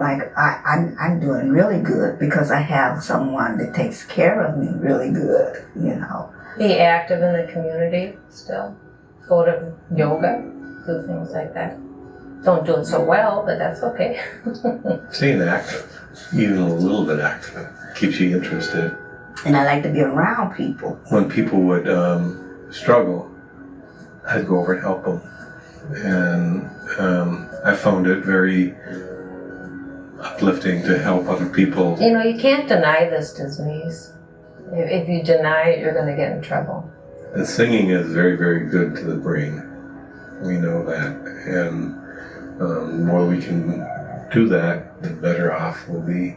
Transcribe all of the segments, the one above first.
Like I'm doing really good because I have someone that takes care of me really good, you know. Be active in the community still. Go to yoga, do things like that. Don't do it so well, but that's okay. Staying active, even a little bit active, keeps you interested. And I like to be around people. When people would struggle, I'd go over and help them. And I found it very uplifting to help other people. You know, you can't deny this disease. If you deny it, you're going to get in trouble. And singing is very, very good to the brain. We know that. And the more we can do that, the better off we'll be.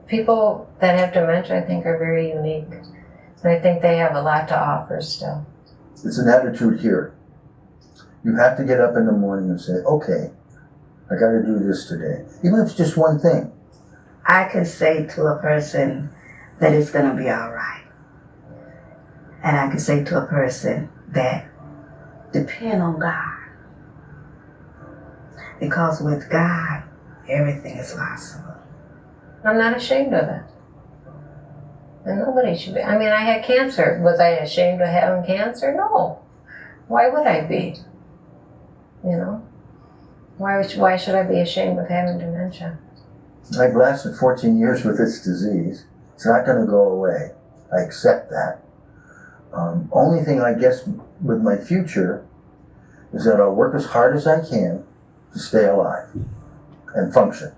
People that have dementia, I think, are very unique. And I think they have a lot to offer still. It's an attitude here. You have to get up in the morning and say, okay, I got to do this today. Even if it's just one thing. I can say to a person that it's going to be all right. And I can say to a person that depend on God. Because with God, everything is possible. I'm not ashamed of it. And nobody should be. I mean, I had cancer. Was I ashamed of having cancer? No. Why would I be? You know? Why should I be ashamed of having dementia? I've lasted 14 years with this disease. It's not going to go away. I accept that. Only thing I guess with my future is that I'll work as hard as I can to stay alive and function.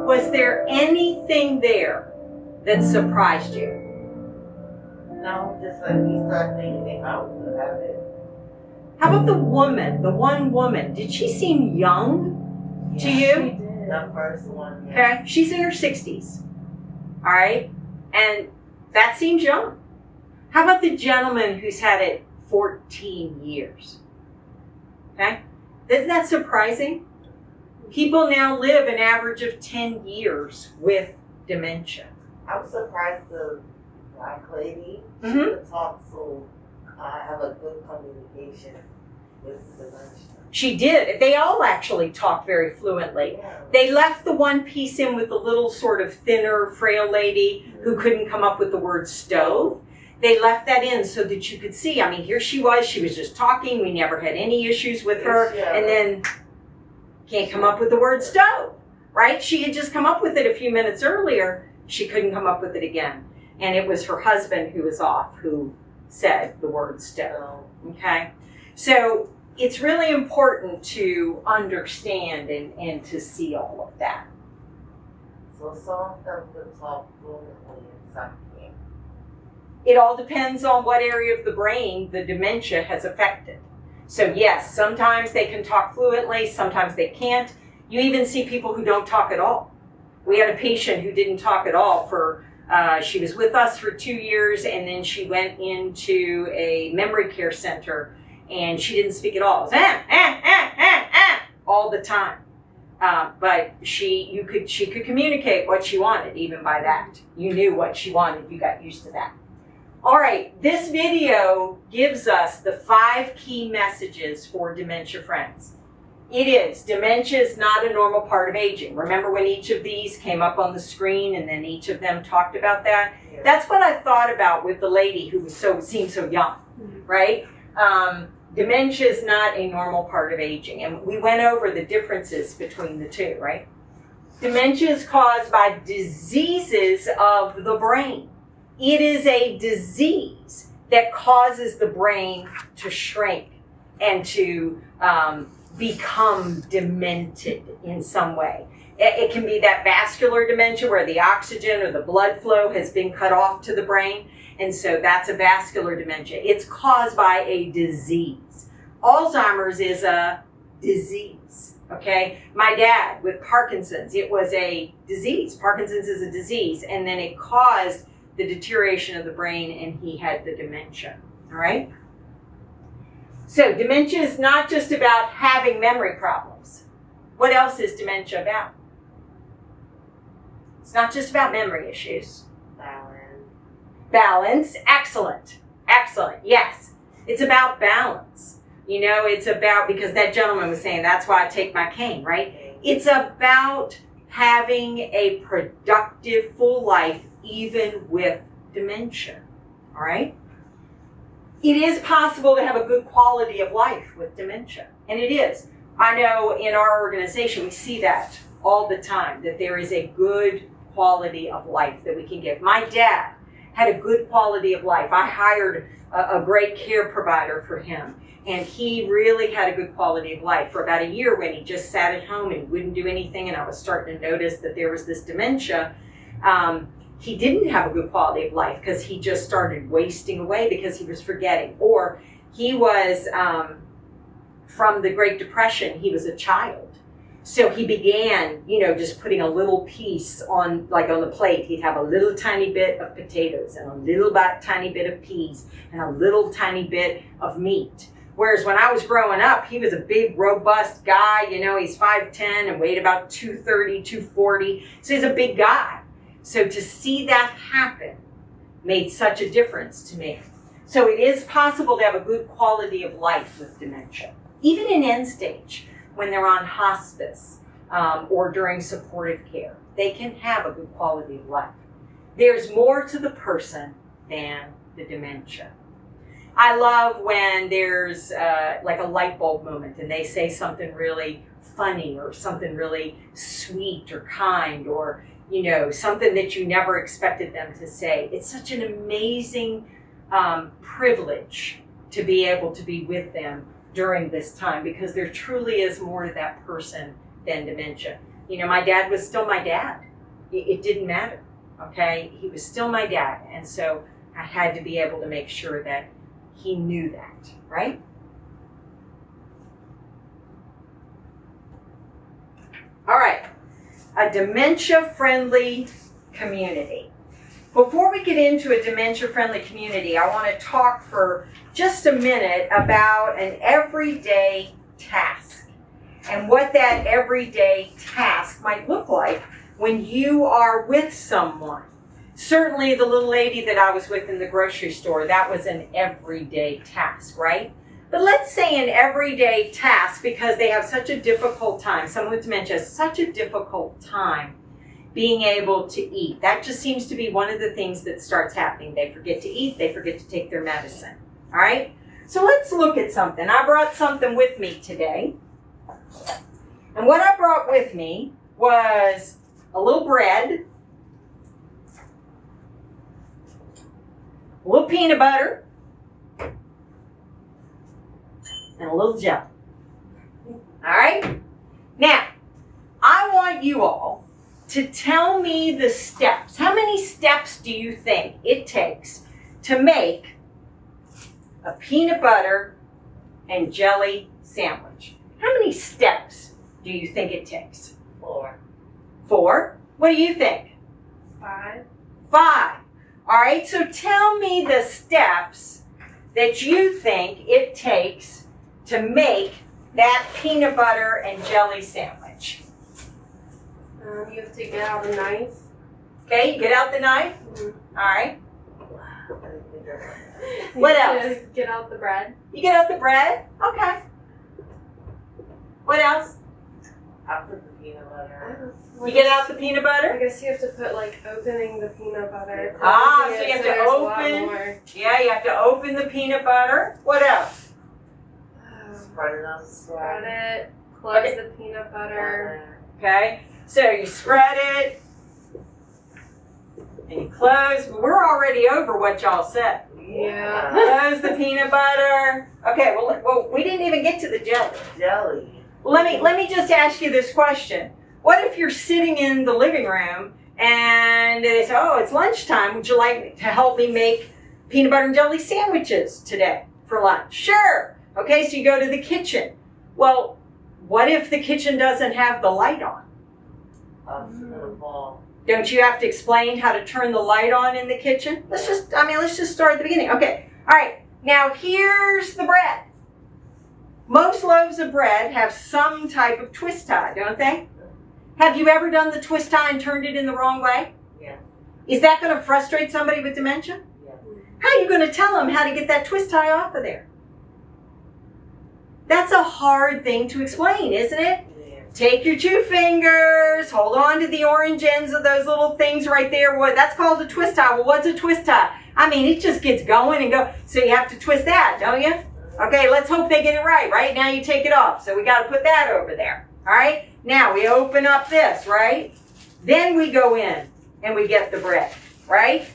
Was there anything there that surprised you? No, just when we start thinking about it. How about the woman, the one woman? Did she seem young to you? She did. The first one, yeah. Okay, she's in her 60s. All right, and that seems young. How about the gentleman who's had it 14 years? Okay, isn't that surprising? People now live an average of 10 years with dementia. I'm surprised the black lady, she Mhm. could talk so have a good communication with the dementia. She did. They all actually talk very fluently. Yeah. They left the one piece in with the little sort of thinner, frail lady who couldn't come up with the word stove. They left that in so that you could see. I mean, here she was just talking. We never had any issues with her. Yeah. And then can't come up with the word stove, right? She had just come up with it a few minutes earlier. She couldn't come up with it again. And it was her husband who was off who said the word stove, okay? So it's really important to understand and to see all of that. So some of them could talk fluently and some can't. It all depends on what area of the brain the dementia has affected. So yes, sometimes they can talk fluently, sometimes they can't. You even see people who don't talk at all. We had a patient who didn't talk at all for, she was with us for 2 years, and then she went into a memory care center and she didn't speak at all. It was, all the time. But she could communicate what she wanted even by that. You knew what she wanted, you got used to that. All right, this video gives us the 5 key messages for dementia friends. It is, dementia is not a normal part of aging. Remember when each of these came up on the screen and then each of them talked about that? Yeah. That's what I thought about with the lady who seemed so young, right? Dementia is not a normal part of aging. And we went over the differences between the two, right? Dementia is caused by diseases of the brain. It is a disease that causes the brain to shrink and to become demented in some way. It can be that vascular dementia where the oxygen or the blood flow has been cut off to the brain, and so that's a vascular dementia. It's caused by a disease. Alzheimer's is a disease, okay? My dad with Parkinson's, it was a disease. Parkinson's is a disease, and then it caused the deterioration of the brain, and he had the dementia, all right? So dementia is not just about having memory problems. What else is dementia about? It's not just about memory issues. Balance. Balance, excellent, excellent, yes. It's about balance. You know, it's about, because that gentleman was saying, that's why I take my cane, right? It's about having a productive, full life, even with dementia, all right? It is possible to have a good quality of life with dementia, and it is. I know in our organization we see that all the time, that there is a good quality of life that we can give. My dad had a good quality of life. I hired a great care provider for him, and he really had a good quality of life for about a year when he just sat at home and wouldn't do anything, and I was starting to notice that there was this dementia. He didn't have a good quality of life because he just started wasting away because he was forgetting. Or he was, from the Great Depression, he was a child. So he began, you know, just putting a little piece on, like on the plate. He'd have a little tiny bit of potatoes and a little tiny bit of peas and a little tiny bit of meat. Whereas when I was growing up, he was a big, robust guy. You know, he's 5'10" and weighed about 230, 240. So he's a big guy. So to see that happen made such a difference to me. So it is possible to have a good quality of life with dementia, even in end stage, when they're on hospice or during supportive care. They can have a good quality of life. There's more to the person than the dementia. I love when there's like a light bulb moment and they say something really funny or something really sweet or kind, or you know, something that you never expected them to say. It's such an amazing privilege to be able to be with them during this time, because there truly is more to that person than dementia. You know, my dad was still my dad. It didn't matter, okay? He was still my dad, and so I had to be able to make sure that he knew that, right? All right. A dementia-friendly community. Before we get into a dementia-friendly community, I want to talk for just a minute about an everyday task and what that everyday task might look like when you are with someone. Certainly the little lady that I was with in the grocery store, that was an everyday task, right? But let's say an everyday task, because they have such a difficult time, someone with dementia has such a difficult time being able to eat. That just seems to be one of the things that starts happening. They forget to eat, they forget to take their medicine, all right? So let's look at something. I brought something with me today. And what I brought with me was a little bread, a little peanut butter, and a little jelly. All right? Now, I want you all to tell me the steps. How many steps do you think it takes to make a peanut butter and jelly sandwich? How many steps do you think it takes? 4. 4? What do you think? 5. 5. All right, so tell me the steps that you think it takes to make that peanut butter and jelly sandwich. You have to get out a knife. Okay, you get out the knife. Mm-hmm. All right. You What have else? to get out the bread. You get out the bread. Okay. What else? I put the peanut butter. You get out the peanut I butter. guess you have to put like opening the peanut butter. Ah, closing so it, you have to there's a lot open. more. Yeah, you have to open the peanut butter. What else? Spread it on the Spread side. it. Close Okay. the peanut butter. Okay. So you spread it and you close. We're already over what y'all said. Yeah. Close the peanut butter. Okay. Well, we didn't even get to the jelly. Jelly. Well, let me just ask you this question. What if you're sitting in the living room and they say, "Oh, it's lunchtime. Would you like to help me make peanut butter and jelly sandwiches today for lunch?" Sure. Okay, so you go to the kitchen. Well, what if the kitchen doesn't have the light on? It's gonna fall. Don't you have to explain how to turn the light on in the kitchen? Let's just start at the beginning. Okay. All right. Now here's the bread. Most loaves of bread have some type of twist tie, don't they? Have you ever done the twist tie and turned it in the wrong way? Yeah. Is that going to frustrate somebody with dementia? Yeah. How are you going to tell them how to get that twist tie off of there? That's a hard thing to explain, isn't it? Yeah. Take your 2 fingers, hold on to the orange ends of those little things right there. What that's called a twist tie. Well, what's a twist tie? I mean, it just gets going and go. So you have to twist that, don't you? Okay, let's hope they get it right. Right now you take it off. So we got to put that over there. All right? Now we open up this, right? Then we go in and we get the bread, right?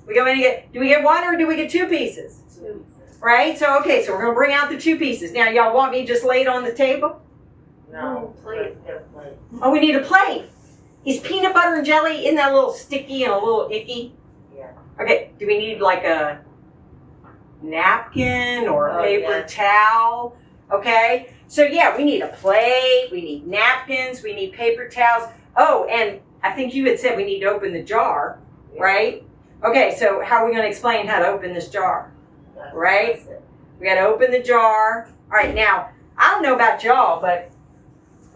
We go in and get, do we get 1 or do we get 2 pieces? 2. Right? So, okay, so we're going to bring out the 2 pieces. Now, y'all want me just laid on the table? No. Plate. Get a plate. Oh, we need a plate. Is peanut butter and jelly, isn't that a little sticky and a little icky? Yeah. Okay, do we need like a napkin or a Oh, paper yeah. towel? Okay, so yeah, we need a plate, we need napkins, we need paper towels. Oh, and I think you had said we need to open the jar, Yeah. right? Okay, so how are we going to explain how to open this jar? Right? That's it. We got to open the jar. All right, now, I don't know about y'all, but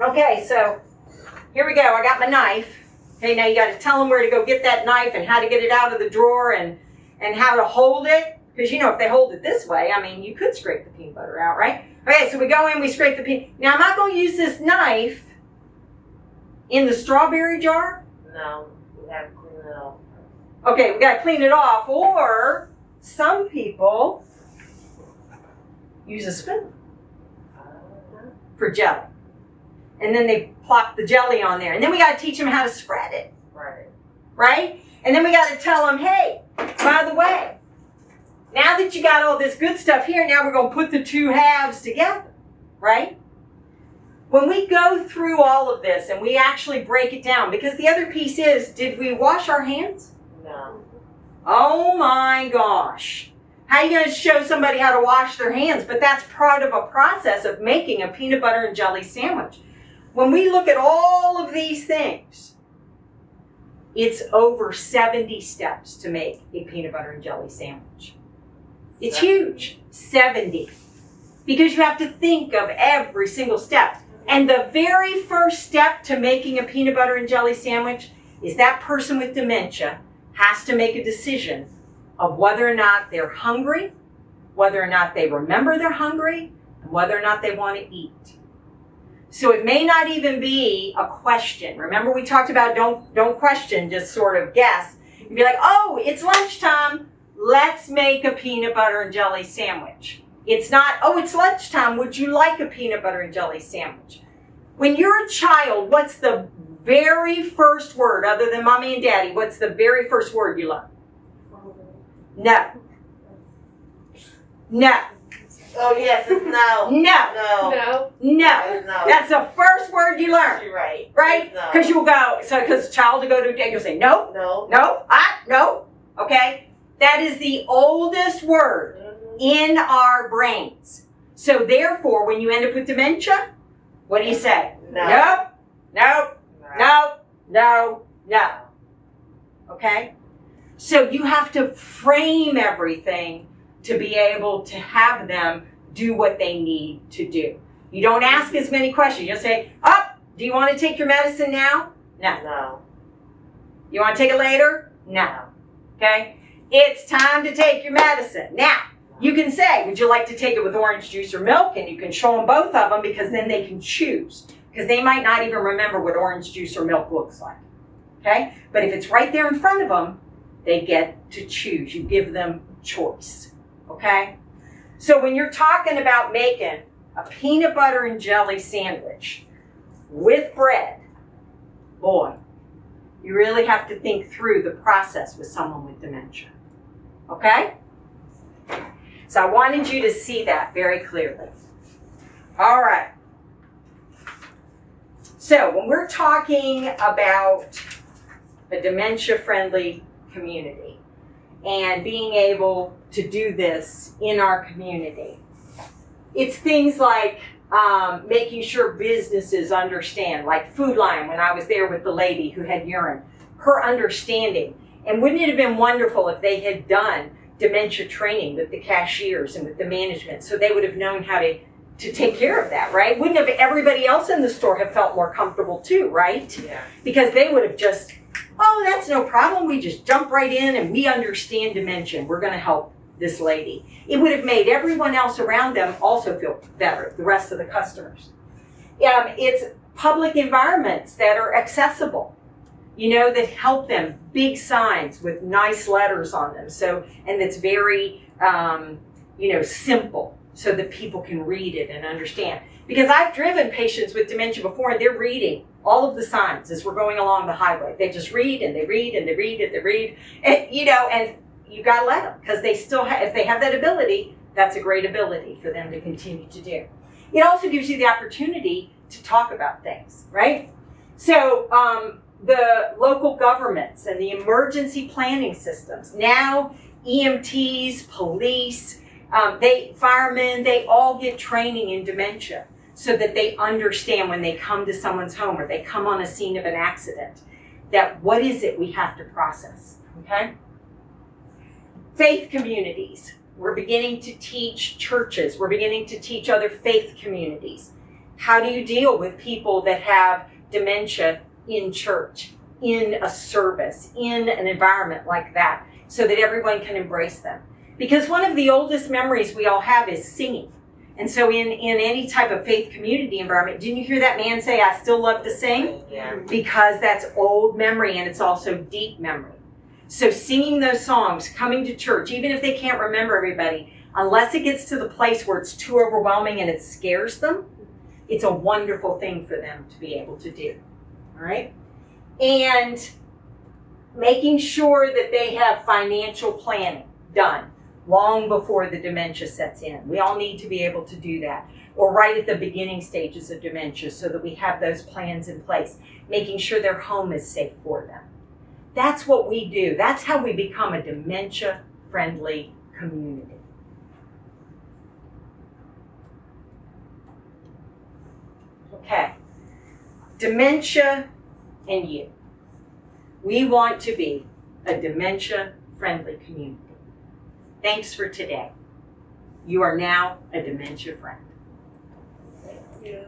okay, so here we go. I got my knife. Okay, now you got to tell them where to go get that knife and how to get it out of the drawer and how to hold it. Because, you know, if they hold it this way, I mean, you could scrape the peanut butter out, right? Okay, so we go in, we scrape the peanut. Now, I'm not going to use this knife in the strawberry jar. No. We have to clean it off. Okay, we got to clean it off. Or some people use a spoon for jelly. And then they plop the jelly on there. And then we got to teach them how to spread it, Right. right? And then we got to tell them, hey, by the way, now that you got all this good stuff here, now we're going to put the 2 halves together, right? When we go through all of this and we actually break it down, because the other piece is, did we wash our hands? No. Oh my gosh. How are you going to show somebody how to wash their hands? But that's part of a process of making a peanut butter and jelly sandwich. When we look at all of these things, it's over 70 steps to make a peanut butter and jelly sandwich. It's huge. 70. Because you have to think of every single step. And the very first step to making a peanut butter and jelly sandwich is that person with dementia has to make a decision of whether or not they're hungry, whether or not they remember they're hungry, and whether or not they want to eat. So it may not even be a question. Remember we talked about don't question, just sort of guess. You'd be like, oh, it's lunchtime. Let's make a peanut butter and jelly sandwich. It's not, oh, it's lunchtime. Would you like a peanut butter and jelly sandwich? When you're a child, what's the very first word, other than mommy and daddy, what's the very first word you learn? No. No. Oh, yes, it's no. No. No. No. No. It's no. That's the first word you learn, You're right. right? It's no. Because you'll go, because a child will go to a dad, you'll say, no, No. no, no. Okay? That is the oldest word Mhm. in our brains. So therefore, when you end up with dementia, what do you say? No. Nope, nope, no, no, no. Okay? So you have to frame everything to be able to have them do what they need to do. You don't ask as many questions. You'll say, oh, do you want to take your medicine now? No. No. You want to take it later? No. Okay? It's time to take your medicine. Now, you can say, would you like to take it with orange juice or milk? And you can show them both of them because then they can choose. Because they might not even remember what orange juice or milk looks like. Okay? But if it's right there in front of them, they get to choose. You give them choice. Okay? So when you're talking about making a peanut butter and jelly sandwich with bread, boy, you really have to think through the process with someone with dementia. Okay? So I wanted you to see that very clearly. All right. So when we're talking about a dementia-friendly community and being able to do this in our community, it's things like making sure businesses understand, like Food Lion, when I was there with the lady who had urine, her understanding. And wouldn't it have been wonderful if they had done dementia training with the cashiers and with the management, so they would have known how to to take care of that, right? Wouldn't have everybody else in the store have felt more comfortable too, right? Yeah. Because they would have just, oh, that's no problem. We just jump right in and we understand dementia. We're going to help this lady. It would have made everyone else around them also feel better, the rest of the customers. It's public environments that are accessible, that help them, big signs with nice letters on them. So, and it's very, simple so that people can read it and understand. Because I've driven patients with dementia before and they're reading all of the signs as we're going along the highway. They just read and they read and they read and they read, and you gotta let them, because they still have, if they have that ability, that's a great ability for them to continue to do. It also gives you the opportunity to talk about things, right? So the local governments and the emergency planning systems, now EMTs, police, firemen, they all get training in dementia so that they understand when they come to someone's home or they come on a scene of an accident, that what is it we have to process, okay? Faith communities. We're beginning to teach churches. We're beginning to teach other faith communities. How do you deal with people that have dementia in church, in a service, in an environment like that, so that everyone can embrace them? Because one of the oldest memories we all have is singing. And so in any type of faith community environment, didn't you hear that man say, I still love to sing? Yeah. Because that's old memory and it's also deep memory. So singing those songs, coming to church, even if they can't remember everybody, unless it gets to the place where it's too overwhelming and it scares them, it's a wonderful thing for them to be able to do. All right? And making sure that they have financial planning done long before the dementia sets in. We all need to be able to do that. Or right at the beginning stages of dementia so that we have those plans in place, making sure their home is safe for them. That's what we do. That's how we become a dementia-friendly community. Okay. Dementia and you. We want to be a dementia-friendly community. Thanks for today. You are now a dementia friend. Yeah.